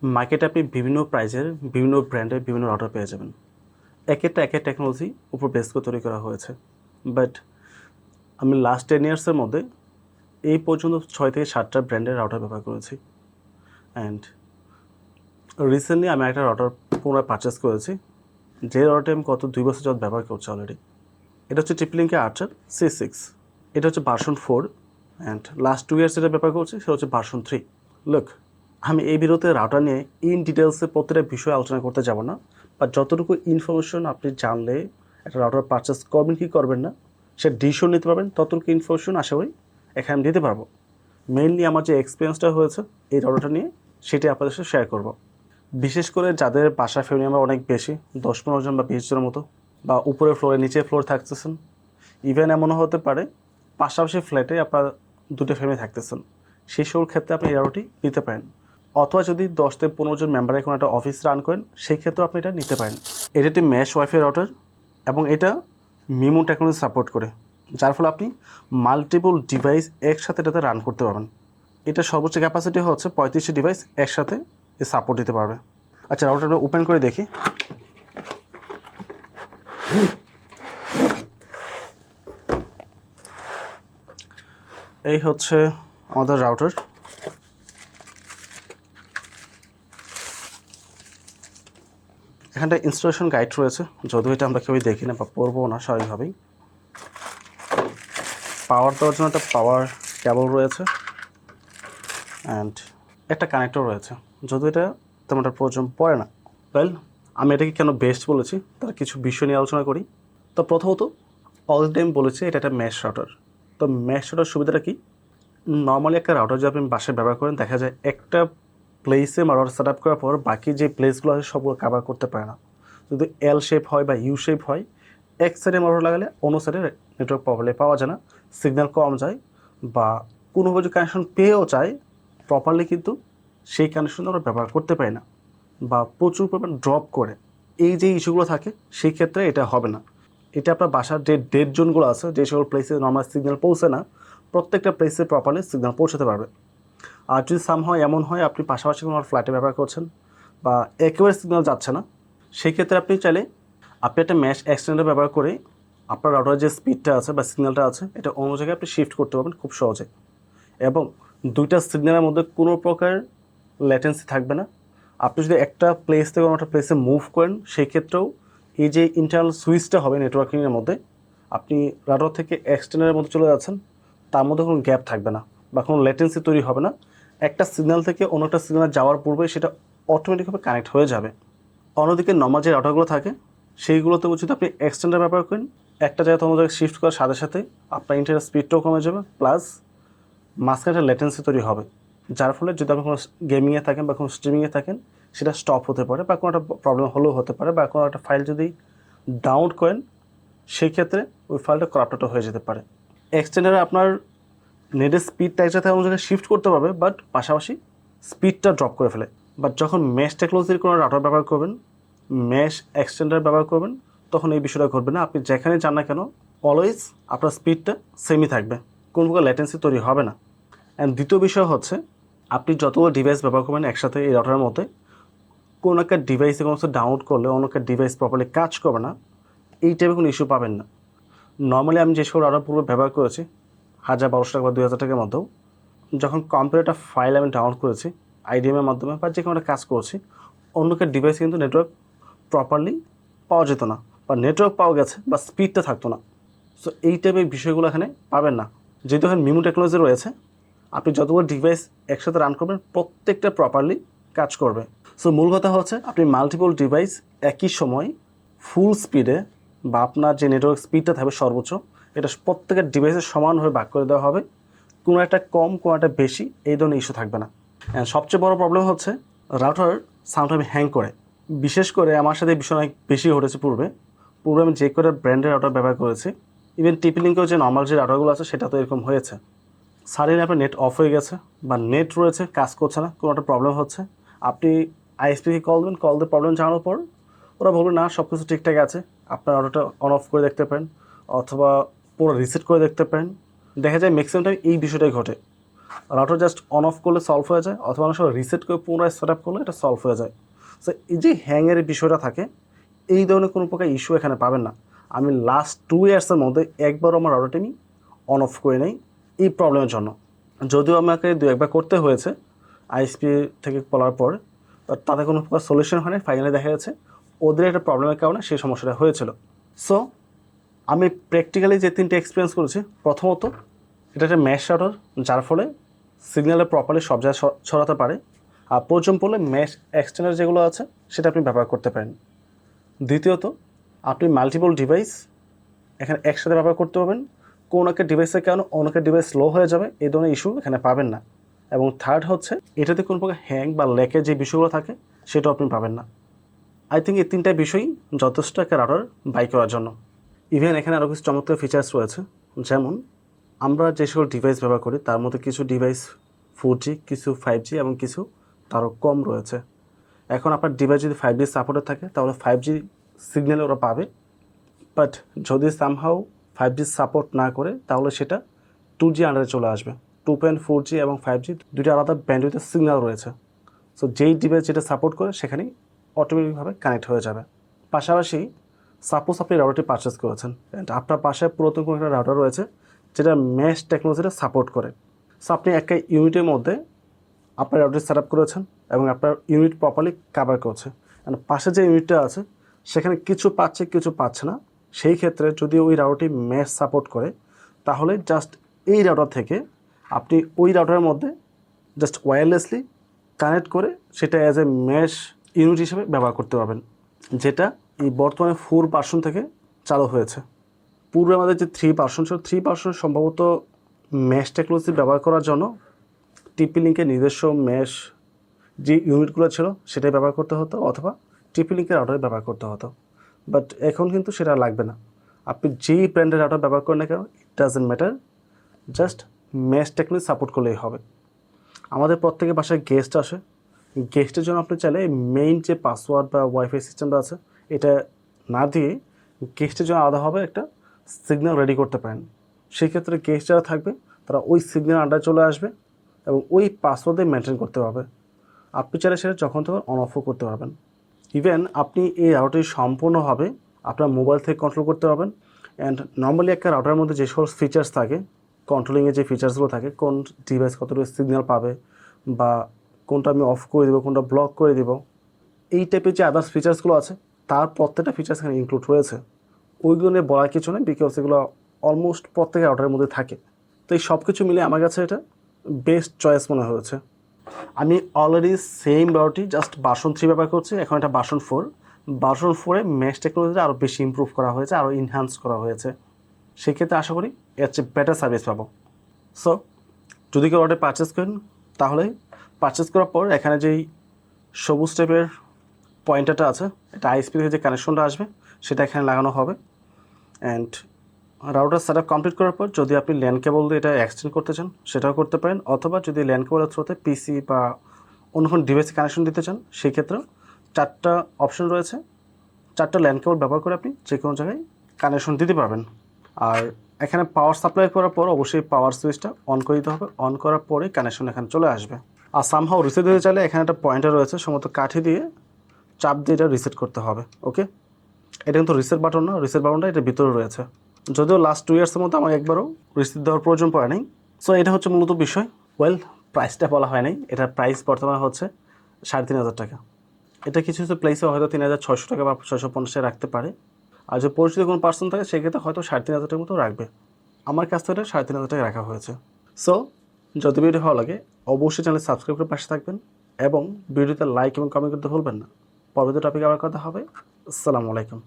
মার্কেটে আপনি বিভিন্ন প্রাইজের বিভিন্ন ব্র্যান্ডের বিভিন্ন রাউটার পেয়ে যাবেন। একেকটা এক এক টেকনোলজি উপর বেস করে তৈরি করা হয়েছে। বাট আমি লাস্ট 10 ইয়ার্সের মধ্যে এই পর্যন্ত 6 থেকে 7টা ব্র্যান্ডের রাউটার ব্যবহার করেছি। অ্যান্ড রিসেন্টলি আমি একটা রাউটার পুনরায় পারচেস করেছি, যে রাউটারটি আমি গত 2 বছর যাবত ব্যবহার করছি অলরেডি। এটা হচ্ছে TP-Link-এর Archer C6। এটা হচ্ছে ভার্সন 4 অ্যান্ড লাস্ট 2 ইয়ার্স এটা ব্যবহার করছি, সেটা হচ্ছে ভার্সন 3। লুক, আমি এই ভিডিওতে রাউটার নিয়ে ইন ডিটেলসে প্রত্যেকটা বিষয়ে আলোচনা করতে যাব না, বা যতটুকু ইনফরমেশন আপনি জানলে একটা রাউটার পারচেস করবেন কি করবেন না সে ডিসিশন নিতে পারবেন, ততটুকু ইনফরমেশন আশা করি এখানে আমি দিতে পারবো। মেইনলি আমার যে এক্সপিরিয়েন্সটা হয়েছে এই রাউটারটা নিয়ে সেটি আপনাদের সাথে শেয়ার করব। বিশেষ করে যাদের বাসা ফ্যামিলি মেম্বার অনেক বেশি, 10-15 জন বা 20 জনের মতো, বা উপরের ফ্লোরে নিচের ফ্লোর থাকতেছেন, ইভেন এমনও হতে পারে পাশাপাশি ফ্ল্যাটে আপনার দুটো ফ্যামিলি থাকতেছেন, সেই সব ক্ষেত্রে আপনি এই রাউটারটি নিতে পারেন। অথবা যদি 10 থেকে 15 জন মেম্বারের কোনো একটা অফিস রান করেন, সেই ক্ষেত্রেও আপনি এটা নিতে পারেন। এটা একটি ম্যাশ ওয়াইফাই রাউটার এবং এটা মিমো টেকনোলজি সাপোর্ট করে, যার ফলে আপনি মাল্টিপল ডিভাইস একসাথে এটাতে রান করতে পারবেন। এটা সর্বোচ্চ ক্যাপাসিটি হচ্ছে 35টি ডিভাইস একসাথে সাপোর্ট দিতে পারবে। আচ্ছা, রাউটারটা ওপেন করে দেখি। এই হচ্ছে আমাদের রাউটার। এখানটা ইনস্টলেশন গাইড রয়েছে, যদিও এটা আমরা কেউই দেখি না বা পড়বো না স্বাভাবিকভাবেই। পাওয়ার দেওয়ার জন্য একটা পাওয়ার কেবল রয়েছে অ্যান্ড একটা কানেক্টর রয়েছে, যদিও এটা তেমন একটা প্রয়োজন পড়ে না। ওয়েল, আমি এটাকে কেন বেস্ট বলেছি তার কিছু বিষয় নিয়ে আলোচনা করি। তো প্রথমত, অল টাইম বলেছি এটা একটা ম্যাশ রাউটার। তো ম্যাশ রাউটার সুবিধাটা কি? নর্মালি একটা রাউটার যদি আপনি বাসায় ব্যবহার করেন, দেখা যায় একটা প্লেসে রাউটার সেট আপ করার পর বাকি যে প্লেসগুলো আছে সবগুলো কাভার করতে পারে না। যদি এল শেপ হয় বা ইউ শেপ হয়, এক সাইডে রাউটার লাগালে অন্য সাইডে নেটওয়ার্ক প্রপারলি পাওয়া যায় না, সিগন্যাল কম যায়, বা কোনোভাবে যদি কানেকশন পেয়েও চায় প্রপারলি, কিন্তু সেই কানেকশন আমরা ব্যবহার করতে পারি না বা প্রচুর পরিমাণ ড্রপ করে। এই যে ইস্যুগুলো থাকে সেই ক্ষেত্রে এটা হবে না। এটা আপনার বাসার যে ডেড জোনগুলো আছে, যে সকল প্লেসে নর্মাল সিগন্যাল পৌঁছে না, প্রত্যেকটা প্লেসে প্রপারলি সিগন্যাল পৌঁছাতে পারবে। আর যদি সামহাও এমন হয় আপনি পাশাপাশি কোনো ফ্ল্যাটে ব্যবহার করছেন বা একেবারে সিগন্যাল যাচ্ছে না, সেই ক্ষেত্রে আপনি চাইলে আপনি একটা ম্যাশ এক্সটেন্ডার ব্যবহার করে আপনার রাউটারের যে স্পিডটা আছে বা সিগন্যালটা আছে এটা অন্য জায়গায় আপনি শিফট করতে পারবেন খুব সহজে, এবং দুইটা সিগন্যালের মধ্যে কোনো প্রকার ল্যাটেন্সি থাকবে না। আপনি যদি একটা প্লেস থেকে অন্য একটা প্লেসে মুভ করেন, সেই ক্ষেত্রেও এই যে ইন্টারনাল সুইচটা হবে নেটওয়ার্কিংয়ের মধ্যে, আপনি রাউটার থেকে এক্সটেন্ডারের মধ্যে চলে যাচ্ছেন, তার মধ্যে কোনো গ্যাপ থাকবে না বা কোনো ল্যাটেন্সি তৈরি হবে না। একটা সিগন্যাল থেকে অন্য একটা সিগন্যাল যাওয়ার পূর্বে সেটা অটোমেটিকভাবে কানেক্ট হয়ে যাবে। অন্যদিকে নর্মাল যে রাউটারগুলো থাকে সেইগুলোতে যদি আপনি এক্সটেন্ডার ব্যবহার করেন, একটা জায়গা অন্য জায়গায় শিফট করার সাথে সাথে আপনার ইন্টারনেট স্পিডটাও কমে যাবে, প্লাস মাঝখানে একটা ল্যাটেন্সি তৈরি হবে, যার ফলে যদি আপনি কোনো গেমিংয়ে থাকেন বা কোনো স্ট্রিমিংয়ে থাকেন সেটা স্টপ হতে পারে, বা কোনো একটা প্রবলেম হলেও হতে পারে, বা কোনো একটা ফাইল যদি ডাউনলোড করেন সেই ক্ষেত্রে ওই ফাইলটা করাপ্টেড হয়ে যেতে পারে। এক্সটেন্ডারে আপনার নেটের স্পিডটা এক জায়গায় অন্য জায়গায় শিফট করতে পারবে, বাট পাশাপাশি স্পিডটা ড্রপ করে ফেলে। বাট যখন ম্যাশ টেকনোলজির কোনো রাউটার ব্যবহার করবেন, ম্যাশ এক্সটেন্ডার ব্যবহার করবেন, তখন এই বিষয়টা ঘটবে না। আপনি যেখানে যান না কেন অলওয়েজ আপনার স্পিডটা সেমই থাকবে, কোনো প্রকার ল্যাটেন্সি তৈরি হবে না। অ্যান্ড দ্বিতীয় বিষয় হচ্ছে, আপনি যতগুলো ডিভাইস ব্যবহার করবেন একসাথে এই রাউটারের মধ্যে, কোনো একটা ডিভাইসে কোনো কিছু ডাউনলোড করলে অন্য একটা ডিভাইস প্রপারলি কাজ করবে না, এই টাইপের কোনো ইস্যু পাবেন না। নর্মালি আমি যেসব রাউটার পূর্বে ব্যবহার করেছি 1000-1200 টাকা বা 2000 টাকার মধ্যেও, যখন কম্পিউটারটা ফাইল আমি ডাউনলোড করেছি আইডিএমের মাধ্যমে বা যে কোনো একটা কাজ করছি, অন্য একটা ডিভাইসে কিন্তু নেটওয়ার্ক প্রপারলি পাওয়া যেত না, বা নেটওয়ার্ক পাওয়া গেছে বা স্পিডটা থাকতো না। সো এই টাইপের বিষয়গুলো এখানে পাবেন না। যেহেতু এখানে মিমো টেকনোলজি রয়েছে, আপনি যতগুলো ডিভাইস একসাথে রান করবেন প্রত্যেকটা প্রপারলি কাজ করবে। সো মূল কথা হচ্ছে, আপনি মাল্টিপল ডিভাইস একই সময় ফুল স্পিডে, বা আপনার যে নেটওয়ার্ক স্পিডটা থাকবে সর্বোচ্চ, এটা প্রত্যেকের ডিভাইসে সমানভাবে ভাগ করে দেওয়া হবে, কোনো একটা কম কোনো একটা বেশি এই ধরনের ইস্যু থাকবে না। অ্যান্ড সবচেয়ে বড় প্রবলেম হচ্ছে রাউটার সামটাইম হ্যাং করে। বিশেষ করে আমার সাথে এই বিষয় অনেক বেশি ঘটেছে। পূর্বে আমি যে করে ব্র্যান্ডের রাউটার ব্যবহার করেছি, ইভেন TP-Link-এও যে নর্মাল যে রাউটারগুলো আছে সেটা তো এরকম হয়েছে। সাডেনলি আপনার নেট অফ হয়ে গেছে বা নেট রয়েছে কাজ করছে না, কোনো একটা প্রবলেম হচ্ছে, আপনি আইএসপিকে কল দেবেন, কল দিয়ে প্রবলেম জানানোর পর ওরা বলবে না সব কিছু ঠিকঠাক আছে, আপনার রাউটারটা অন অফ করে দেখতে পারেন অথবা পুরো রিসেট করে দেখতে পারেন। দেখা যায় ম্যাক্সিমাম টাইম এই বিষয়টাই ঘটে। রাউটার জাস্ট অন অফ করলে সলভ হয়ে যায়, অথবা অনেক সময় রিসেট করে পুনরায় সেট আপ করলে এটা সলভ হয়ে যায়। সো এই যে হ্যাংয়ের বিষয়টা থাকে, এই ধরনের কোনো প্রকার ইস্যু এখানে পাবেন না। আমি লাস্ট 2 ইয়ার্সের মধ্যে একবারও আমার রাউটারটি আমি অন অফ করে নেই এই প্রবলেমের জন্য। যদিও আমাকে 2-1বার করতে হয়েছে আইএসপি থেকে বলার পর, বাট তাদের কোনো প্রকার সলিউশন হয়নি। ফাইনালি দেখা যাচ্ছে ওদের একটা প্রবলেমের কারণে সেই সমস্যাটা হয়েছিল। সো আমি প্র্যাকটিক্যালি যে 3টে এক্সপিরিয়েন্স করেছি, প্রথমত এটা একটা ম্যাশ রাউটার, যার ফলে সিগন্যালে প্রপারলি সব জায়গায় ছড়াতে পারে, আর প্রয়োজন পড়লে ম্যাশ এক্সটেন্ডার যেগুলো আছে সেটা আপনি ব্যবহার করতে পারেন। দ্বিতীয়ত, আপনি মাল্টিপল ডিভাইস এখানে একসাথে ব্যবহার করতে পারবেন, কোনো একটা ডিভাইসের কারণে অন্য একটা ডিভাইস স্লো হয়ে যাবে এই ধরনের ইস্যু এখানে পাবেন না। এবং থার্ড হচ্ছে, এটাতে কোনো প্রকার হ্যাং বা ল্যাকের যে বিষয়গুলো থাকে সেটাও আপনি পাবেন না। আই থিঙ্ক এই 3টা বিষয়ই যথেষ্ট একটা রাউটার বাই করার জন্য। ইভেন এখানে আরও কিছু চমৎকার ফিচার্স রয়েছে, যেমন আমরা যে সকল ডিভাইস ব্যবহার করি তার মধ্যে কিছু ডিভাইস 4G, কিছু 5G এবং কিছু তারও কম রয়েছে। এখন আপনার ডিভাইস যদি 5G সাপোর্টেড থাকে তাহলে 5G সিগন্যাল ওরা পাবে, বাট যদি সামহাউ 5G সাপোর্ট না করে তাহলে সেটা 2G আন্ডারে চলে আসবে। 2.4G এবং 5G দুটো আলাদা ব্যান্ডউইথের সিগন্যাল রয়েছে। সো যেই ডিভাইস যেটা সাপোর্ট করে সেখানেই অটোমেটিকভাবে কানেক্ট হয়ে যাবে। পাশাপাশি সাপোজ আপনি রাউটারটি পারচেস করেছেন অ্যান্ড আপনার পাশে পুরাতন কোনো একটা রাউটার রয়েছে যেটা ম্যাশ টেকনোলজিটা সাপোর্ট করে। সো আপনি একটা ইউনিটের মধ্যে আপনার রাউটার সেট আপ করেছেন এবং আপনার ইউনিট প্রপারলি কাভার করছে, অ্যান্ড পাশে যে ইউনিটটা আছে সেখানে কিছু পাচ্ছে কিছু পাচ্ছে না। সেই ক্ষেত্রে যদি ওই রাউটারটি ম্যাশ সাপোর্ট করে তাহলে জাস্ট এই রাউটার থেকে আপনি ওই রাউটারের মধ্যে জাস্ট ওয়্যারলেসলি কানেক্ট করে সেটা অ্যাজ এ ম্যাশ ইউনিট হিসেবে ব্যবহার করতে পারবেন, যেটা এই বর্তমানে 4 ভার্সন থেকে চালু হয়েছে। পূর্বে আমাদের যে 3 ভার্সন ছিল, 3 ভার্সন সম্ভবত ম্যাশ টেকনোলজি ব্যবহার করার জন্য টিপি লিঙ্কের নিজস্ব ম্যাশ যে ইউনিটগুলো ছিল সেটাই ব্যবহার করতে হতো, অথবা টিপি লিঙ্কের রাউটার ব্যবহার করতে হতো। বাট এখন কিন্তু সেটা লাগবে না। আপনি যেই ব্র্যান্ডের রাউটার ব্যবহার করেন না কেন, it doesn't matter, just mash technology support করলেই হবে। আমাদের প্রত্যেকের বাসায় গেস্ট আসে, গেস্টের জন্য আপনি চাইলে মেইন যে পাসওয়ার্ড বা ওয়াইফাই সিস্টেমটা আছে এটা না দিয়ে গেস্টের জন্য আলাদাভাবে একটা সিগন্যাল রেডি করতে পারেন। সেই ক্ষেত্রে গেস্ট যারা থাকবে তারা ওই সিগন্যাল আন্ডারে চলে আসবে এবং ওই পাসওয়ার্ডে মেনটেন করতে পারবে। আপনি চাইলে সেটা যখন তখন অন অফও করতে পারবেন। ইভেন আপনি এই রাউটারটি সম্পূর্ণভাবে আপনার মোবাইল থেকে কন্ট্রোল করতে পারবেন। অ্যান্ড নর্মালি একটা রাউটারের মধ্যে যে সকল ফিচার্স থাকে, কন্ট্রোলিংয়ে যে ফিচার্সগুলো থাকে, কোন ডিভাইস কতটুকু সিগন্যাল পাবে বা কোনটা আমি অফ করে দেবো, কোনটা ব্লক করে দেবো, এই টাইপের যে আদার্স ফিচার্সগুলো আছে তার প্রত্যেকটা ফিচার্স এখানে ইনক্লুড রয়েছে। ওইগুলো নিয়ে বলার কিছু নেই, বিকজ এগুলো অলমোস্ট প্রত্যেকের রাউটারের মধ্যে থাকে। তো এই সব কিছু মিলে আমার কাছে এটা বেস্ট চয়েস মনে হয়েছে। আমি অলরেডি সেম রাউটারটি জাস্ট ভার্সন 3 ব্যবহার করছি, এখন এটা ভার্সন 4। ভার্সন 4-এ ম্যাশ টেকনোলজিটা আরও বেশি ইমপ্রুভ করা হয়েছে, আরও ইনহ্যান্স করা হয়েছে। সেক্ষেত্রে আশা করি এর চেয়ে বেটার সার্ভিস পাবো। সো যদি কেউ রাউটার পারচেস করেন তাহলে পারচেস করার পর এখানে যেই সবুজ টাইপের পয়েন্টারটা আছে, এটা আইএসপি থেকে যে কানেকশনটা আসবে সেটা এখানে লাগানো হবে। And router set up complete করার পর যদি আপনি ল্যান কেবল দিয়ে এটা এক্সটেন্ড করতে চান সেটাও করতে পারেন, অথবা যদি ল্যান কেবলের থ্রুতে পিসি বা অন্য কোনো ডিভাইসে কানেকশন দিতে চান সেই ক্ষেত্রেও 4টা অপশন রয়েছে। 4টা ল্যান কেবল ব্যবহার করে আপনি যে কোনো জায়গায় কানেকশন দিতে পারবেন। আর এখানে পাওয়ার সাপ্লাই করার পর অবশ্যই পাওয়ার সুইচটা অন করে দিতে হবে, অন করার পরে কানেকশন এখানে চলে আসবে। আর সামহাও রিসেট দিতে চাইলে এখানে একটা পয়েন্টার রয়েছে, সম্ভবত কাঠি দিয়ে চাপ দিয়ে এটা রিসেট করতে হবে। ওকে, এটা কিন্তু রিসেট বাটন না, রিসেট বাটনটা এটা ভিতরে রয়েছে। যদিও লাস্ট 2 ইয়ার্সের মধ্যে আমার একবারও রিসিট দেওয়ার প্রয়োজন পড়ে নাই। সো এটা হচ্ছে মূলত বিষয়। ওয়েল, প্রাইসটা বলা হয় নাই, এটার প্রাইস বর্তমানে হচ্ছে 3,500 টাকা। এটা কিছু কিছু প্লেসে হয়তো 3,600 টাকা বা 650 রাখতে পারে। আর যদি পরিচিত কোনো পার্সন থাকে সেক্ষেত্রে হয়তো 3,500 টাকার মতো রাখবে। আমার কাছ থেকে 3,500 টাকা রাখা হয়েছে। সো যদি ভিডিও ভালো লাগে অবশ্যই চ্যানেল সাবস্ক্রাইব করে পাশে থাকবেন এবং ভিডিওতে লাইক এবং কমেন্ট করতে ভুলবেন না। পরবর্তী টপিকে আবার কথা হবে। আসসালামু আলাইকুম।